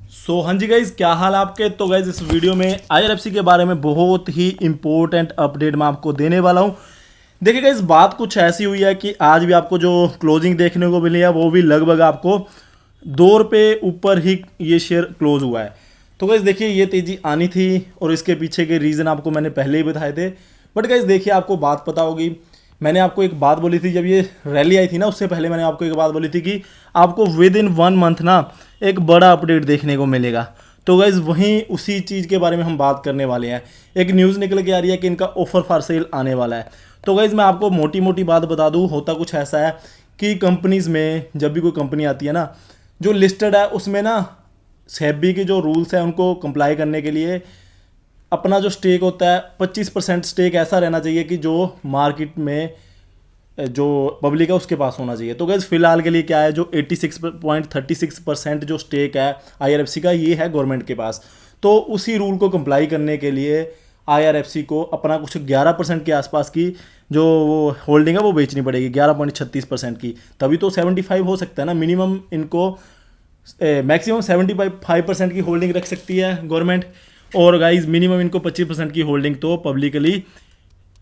हाँ जी गाइज, क्या हाल आपके। तो गाइज इस वीडियो में आईआरएफसी के बारे में बहुत ही इंपॉर्टेंट अपडेट मैं आपको देने वाला हूँ। देखिए गाइज, बात कुछ ऐसी हुई है कि आज भी आपको जो क्लोजिंग देखने को मिली है वो भी लगभग आपको 2 रुपये ऊपर ही ये शेयर क्लोज हुआ है। तो गाइज देखिए, ये तेजी आनी थी और इसके पीछे के रीज़न आपको मैंने पहले ही बताए थे। बट गाइज देखिए, आपको बात पता होगी, मैंने आपको एक बात बोली थी जब ये रैली आई थी ना, उससे पहले मैंने आपको एक बात बोली थी कि आपको विद इन 1 मंथ ना एक बड़ा अपडेट देखने को मिलेगा। तो गाइज वहीं उसी चीज़ के बारे में हम बात करने वाले हैं। एक न्यूज़ निकल के आ रही है कि इनका ऑफर फॉर सेल आने वाला है। तो गाइज मैं आपको मोटी मोटी बात बता दूं, होता कुछ ऐसा है कि कंपनीज़ में जब भी कोई कंपनी आती है ना जो लिस्टेड है, उसमें ना सेबी के जो रूल्स हैं उनको कंप्लाई करने के लिए अपना जो स्टेक होता है 25% स्टेक ऐसा रहना चाहिए कि जो मार्केट में जो पब्लिक है उसके पास होना चाहिए। तो गैस फिलहाल के लिए क्या है, जो 86.36% जो स्टेक है आईआरएफसी का, ये है गवर्नमेंट के पास। तो उसी रूल को कंप्लाई करने के लिए आईआरएफसी को अपना कुछ 11% के आसपास की जो वो होल्डिंग है वो बेचनी पड़ेगी, 11.36% की। तभी तो 75 हो सकता है ना मिनिमम। इनको मैक्सिमम 75% की होल्डिंग रख सकती है गवर्नमेंट, और गाइज मिनिमम इनको 25% की होल्डिंग तो पब्लिकली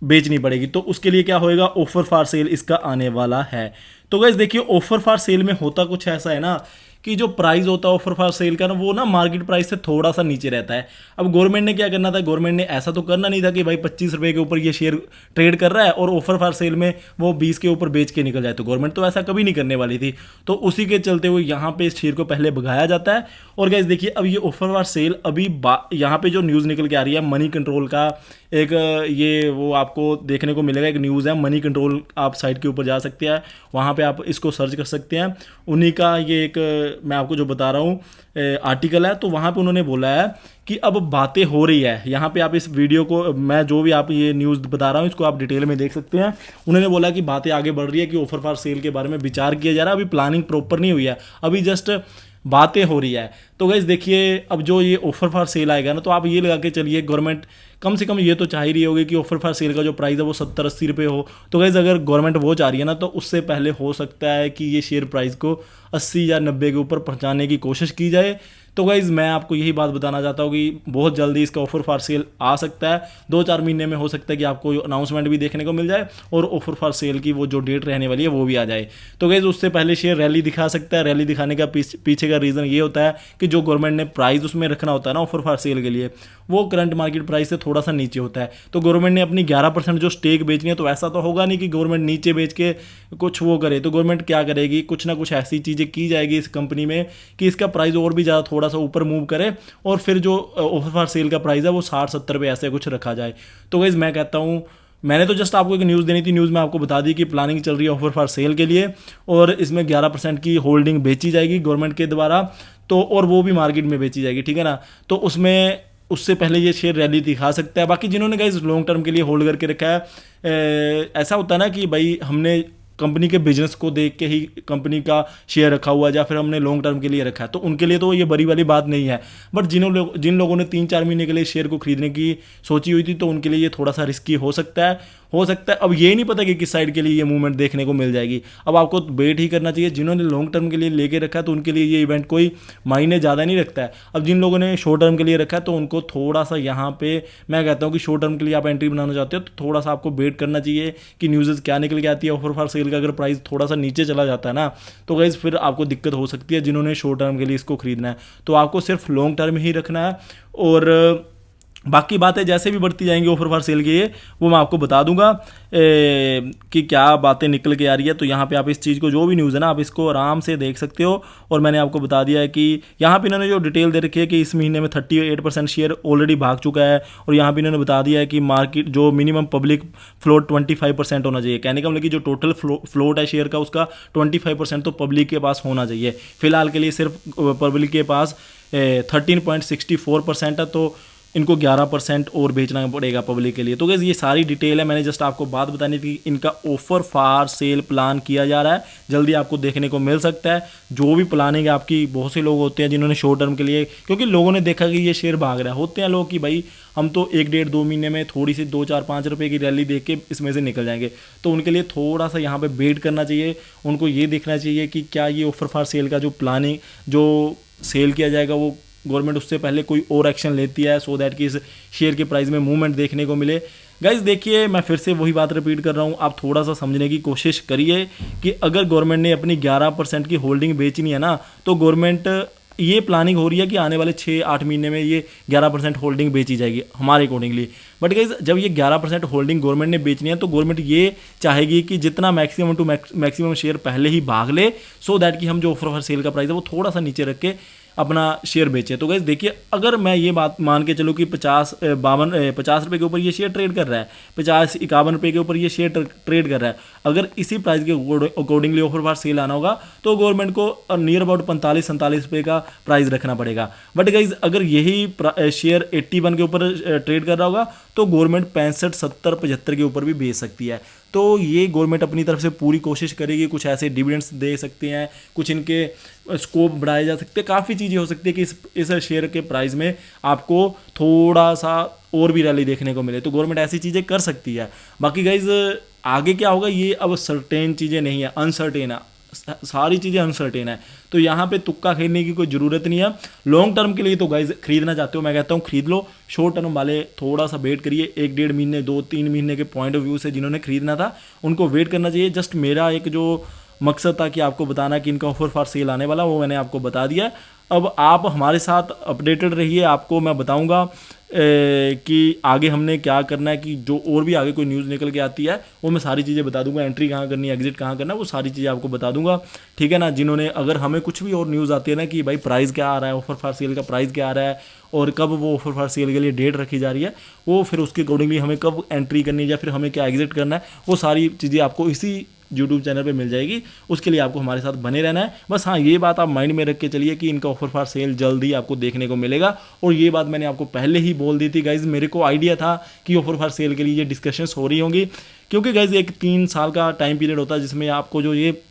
बेचनी पड़ेगी। तो उसके लिए क्या होएगा, ऑफर फॉर सेल इसका आने वाला है। तो गाइज देखिए, ऑफर फॉर सेल में होता कुछ ऐसा है ना कि जो प्राइस होता है ऑफर फॉर सेल का ना, वो ना मार्केट प्राइस से थोड़ा सा नीचे रहता है। अब गवर्नमेंट ने क्या करना था, गवर्नमेंट ने ऐसा तो करना नहीं था कि भाई 25 रुपये के ऊपर ये शेयर ट्रेड कर रहा है और ऑफर फॉर सेल में वो 20 के ऊपर बेच के निकल जाए। तो गवर्नमेंट तो ऐसा कभी नहीं करने वाली थी। तो उसी के चलते हुए यहाँ पे इस शेयर को पहले भगाया जाता है। और गाइज देखिए, अब ये ऑफर फॉर सेल अभी यहाँ पे जो न्यूज़ निकल के आ रही है मनी कंट्रोल का, एक ये वो आपको देखने को मिलेगा, एक न्यूज़ है मनी कंट्रोल, आप साइट के ऊपर जा सकते हैं, वहाँ पे आप इसको सर्च कर सकते हैं। उन्हीं का ये एक मैं आपको जो बता रहा हूँ आर्टिकल है। तो वहाँ पे उन्होंने बोला है कि अब बातें हो रही है। यहाँ पे आप इस वीडियो को, मैं जो भी आप ये न्यूज़ बता रहा हूँ इसको आप डिटेल में देख सकते हैं। उन्होंने बोला कि बातें आगे बढ़ रही है कि ऑफर फॉर सेल के बारे में विचार किया जा रहा है। अभी प्लानिंग प्रॉपर नहीं हुई है, अभी जस्ट बातें हो रही है। तो गाइस देखिए, अब जो ये ऑफर फॉर सेल आएगा ना, तो आप ये लगा के चलिए गवर्नमेंट कम से कम ये तो चाह ही रही होगी कि ऑफर फॉर सेल का जो प्राइस है वो 70-80 रुपये हो। तो गाइस अगर गवर्नमेंट वो चाह रही है ना, तो उससे पहले हो सकता है कि ये शेयर प्राइस को 80 या 90 के ऊपर पहुंचाने की कोशिश की जाए। तो गाइज़ मैं आपको यही बात बताना चाहता हूँ कि बहुत जल्दी इसका ऑफर फॉर सेल आ सकता है। 2-4 महीने में हो सकता है कि आपको अनाउंसमेंट भी देखने को मिल जाए और ऑफर फॉर सेल की वो जो डेट रहने वाली है वो भी आ जाए। तो गाइज़ उससे पहले शेयर रैली दिखा सकता है। रैली दिखाने का पीछे का रीज़न ये होता है कि जो गवर्नमेंट ने प्राइस उसमें रखना होता है ना ऑफर फॉर सेल के लिए, वो करंट मार्केट प्राइस से थोड़ा सा नीचे होता है। तो गवर्नमेंट ने अपनी 11% जो स्टेक बेचनी है, तो ऐसा तो होगा नहीं कि गवर्नमेंट नीचे बेच के कुछ वो करे। तो गवर्नमेंट क्या करेगी, कुछ ना कुछ ऐसी चीज़ें की जाएगी इस कंपनी में कि इसका प्राइस और भी ज़्यादा थोड़ा सा ऊपर मूव करे और फिर जो ऑफर फॉर सेल का प्राइस है वो 60-70 रुपये ऐसे कुछ रखा जाए। तो गाइस मैं कहता हूँ, मैंने तो जस्ट आपको एक न्यूज़ देनी थी, न्यूज़ में आपको बता दी कि प्लानिंग चल रही है ऑफर फॉर सेल के लिए और इसमें 11% की होल्डिंग बेची जाएगी गवर्नमेंट के द्वारा। तो और वो भी मार्केट में बेची जाएगी, ठीक है ना। तो उसमें उससे पहले ये शेयर रैली दिखा सकता है। बाकी जिन्होंने गाइस लॉन्ग टर्म के लिए होल्ड करके रखा है, ऐसा होता है ना कि भाई हमने कंपनी के बिजनेस को देख के ही कंपनी का शेयर रखा हुआ है या फिर हमने लॉन्ग टर्म के लिए रखा है, तो उनके लिए तो ये बड़ी वाली बात नहीं है। बट जिन लोगों ने 3-4 महीने के लिए शेयर को खरीदने की सोची हुई थी, तो उनके लिए ये थोड़ा सा रिस्की हो सकता है। अब ये नहीं पता कि किस साइड के लिए ये मूवमेंट देखने को मिल जाएगी। अब आपको वेट ही करना चाहिए। जिन्होंने लॉन्ग टर्म के लिए लेके रखा है तो उनके लिए ये इवेंट कोई मायने ज़्यादा नहीं रखता है। अब जिन लोगों ने शॉर्ट टर्म के लिए रखा है तो उनको थोड़ा सा यहाँ पे मैं कहता हूँ कि शॉर्ट टर्म के लिए आप एंट्री बनाना चाहते हो तो थोड़ा सा आपको वेट करना चाहिए कि न्यूज़ क्या निकल के आती है। ऑफर फॉर सेल का अगर प्राइस थोड़ा सा नीचे चला जाता है ना, तो गाइस फिर आपको दिक्कत हो सकती है। जिन्होंने शॉर्ट टर्म के लिए इसको खरीदना है तो आपको सिर्फ लॉन्ग टर्म ही रखना है, और बाकी बातें जैसे भी बढ़ती जाएंगी ऑफर फॉर सेल के लिए वो मैं आपको बता दूंगा कि क्या बातें निकल के आ रही है। तो यहाँ पे आप इस चीज़ को, जो भी न्यूज़ है ना, आप इसको आराम से देख सकते हो। और मैंने आपको बता दिया है कि यहाँ पे इन्होंने जो डिटेल दे रखी है कि इस महीने में 38% शेयर ऑलरेडी भाग चुका है। और यहाँ पे इन्होंने बता दिया है कि मार्केट जो मिनिमम पब्लिक फ्लोट 25% होना चाहिए। कहने का मतलब कि जो टोटल फ्लोट है शेयर का उसका 25% तो पब्लिक के पास होना चाहिए। फिलहाल के लिए सिर्फ पब्लिक के पास 13.64% है, तो इनको 11% और बेचना पड़ेगा पब्लिक के लिए। तो गाइस ये सारी डिटेल है, मैंने जस्ट आपको बात बतानी थी। इनका ऑफर फॉर सेल प्लान किया जा रहा है, जल्दी आपको देखने को मिल सकता है। जो भी प्लानिंग है आपकी, बहुत से लोग होते हैं जिन्होंने शॉर्ट टर्म के लिए, क्योंकि लोगों ने देखा कि ये शेयर भाग रहा है, होते हैं लोग कि भाई हम तो 1-1.5-2 महीने में थोड़ी सी 2-4-5 रुपये की रैली देख के इसमें से निकल जाएंगे। तो उनके लिए थोड़ा सा यहाँ पे वेट करना चाहिए। उनको ये देखना चाहिए कि क्या ये ऑफर फॉर सेल का जो प्लानिंग जो सेल किया जाएगा वो गवर्नमेंट उससे पहले कोई और एक्शन लेती है सो दैट कि इस शेयर के प्राइस में मूवमेंट देखने को मिले। गाइज देखिए, मैं फिर से वही बात रिपीट कर रहा हूँ, आप थोड़ा सा समझने की कोशिश करिए कि अगर गवर्नमेंट ने अपनी 11% की होल्डिंग बेचनी है ना, तो गवर्नमेंट ये प्लानिंग हो रही है कि आने वाले 6-8 महीने में ये 11% होल्डिंग बेची जाएगी हमारे अकॉर्डिंगली। बट गाइज जब ये 11% होल्डिंग गवर्नमेंट ने बेचनी है तो गवर्नमेंट ये चाहेगी कि जितना मैक्सिमम टू मैक्सिमम शेयर पहले ही भाग ले, सो दैट कि हम जो ऑफर फॉर सेल का प्राइस है वो थोड़ा सा नीचे रख के अपना शेयर बेचे। तो गाइस देखिए, अगर मैं ये बात मान के चलूँ कि 50 रुपये के ऊपर ये शेयर ट्रेड कर रहा है, 50-51 रुपये के ऊपर ये शेयर ट्रेड कर रहा है, अगर इसी प्राइस के अकॉर्डिंगली ऑफर फॉर सेल आना होगा तो गवर्नमेंट को नियर अबाउट 45-47 रुपये का प्राइस रखना पड़ेगा। बट गाइज अगर यही शेयर 81 के ऊपर ट्रेड कर रहा होगा तो गवर्नमेंट 65, 70, 75 के ऊपर भी बेच सकती है। तो ये गवर्नमेंट अपनी तरफ से पूरी कोशिश करेगी, कुछ ऐसे डिविडेंड्स दे सकते हैं, कुछ इनके स्कोप बढ़ाए जा सकते हैं, काफ़ी चीज़ें हो सकती है कि इस शेयर के प्राइस में आपको थोड़ा सा और भी रैली देखने को मिले। तो गवर्नमेंट ऐसी चीज़ें कर सकती है। बाकी गाइज आगे क्या होगा ये अब सर्टेन चीज़ें नहीं है, अनसर्टेन है, सारी चीज़ें अनसर्टेन है। तो यहाँ पे तुक्का खेलने की कोई ज़रूरत नहीं है। लॉन्ग टर्म के लिए तो गाइज खरीदना चाहते हो, मैं कहता हूँ खरीद लो। शॉर्ट टर्म वाले थोड़ा सा वेट करिए, 1-1.5 महीने 2-3 महीने के पॉइंट ऑफ व्यू से जिन्होंने खरीदना था उनको वेट करना चाहिए। जस्ट मेरा एक जो मकसद था कि आपको बताना कि इनका ऑफर फॉर सेल आने वाला, वो मैंने आपको बता दिया। अब आप हमारे साथ अपडेटेड रहिए, आपको मैं बताऊंगा कि आगे हमने क्या करना है, कि जो और भी आगे कोई न्यूज़ निकल के आती है वो मैं सारी चीज़ें बता दूंगा, एंट्री कहाँ करनी है, एग्जिट कहाँ करना है, वो सारी चीज़ें आपको बता दूंगा। ठीक है ना। जिन्होंने, अगर हमें कुछ भी और न्यूज़ आती है ना कि भाई प्राइस क्या आ रहा है, ऑफर फॉर सेल का प्राइस क्या आ रहा है और कब वो ऑफर फॉर सेल के लिए डेट रखी जा रही है, वो फिर उसके अकॉर्डिंगली हमें कब एंट्री करनी है या फिर हमें क्या एग्जिट करना है, वो सारी चीज़ें आपको इसी यूट्यूब चैनल पे मिल जाएगी। उसके लिए आपको हमारे साथ बने रहना है। बस हाँ, ये बात आप माइंड में रख के चलिए कि इनका ऑफर फॉर सेल जल्दी आपको देखने को मिलेगा। और ये बात मैंने आपको पहले ही बोल दी थी गाइज, मेरे को आइडिया था कि ऑफर फॉर सेल के लिए ये डिस्कशंस हो रही होंगी, क्योंकि गाइज एक 3 साल का टाइम पीरियड होता है जिसमें आपको जो ये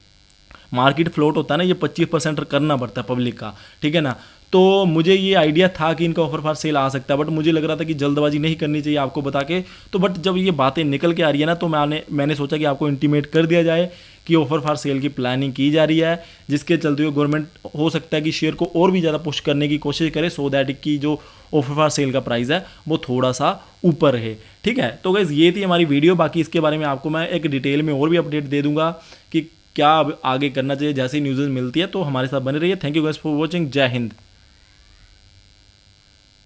मार्केट फ्लोट होता है ना, ये 25% करना पड़ता है पब्लिक का। ठीक है ना। तो मुझे ये आइडिया था कि इनका ऑफर फॉर सेल आ सकता है, बट मुझे लग रहा था कि जल्दबाजी नहीं करनी चाहिए आपको बता के। तो बट जब ये बातें निकल के आ रही है ना, तो मैंने सोचा कि आपको इंटीमेट कर दिया जाए कि ऑफर फॉर सेल की प्लानिंग की जा रही है, जिसके चलते हुए गवर्नमेंट हो सकता है कि शेयर को और भी ज़्यादा पुश करने की कोशिश करे, सो दैट कि जो ऑफर फॉर सेल का प्राइस है वो थोड़ा सा ऊपर रहे। ठीक है। तो गाइस ये थी हमारी वीडियो। बाकी इसके बारे में आपको मैं एक डिटेल में और भी अपडेट दे दूंगा कि क्या आगे करना चाहिए, जैसी न्यूज़ मिलती है। तो हमारे साथ बने रहिए। Thank you guys for watching. जय हिंद।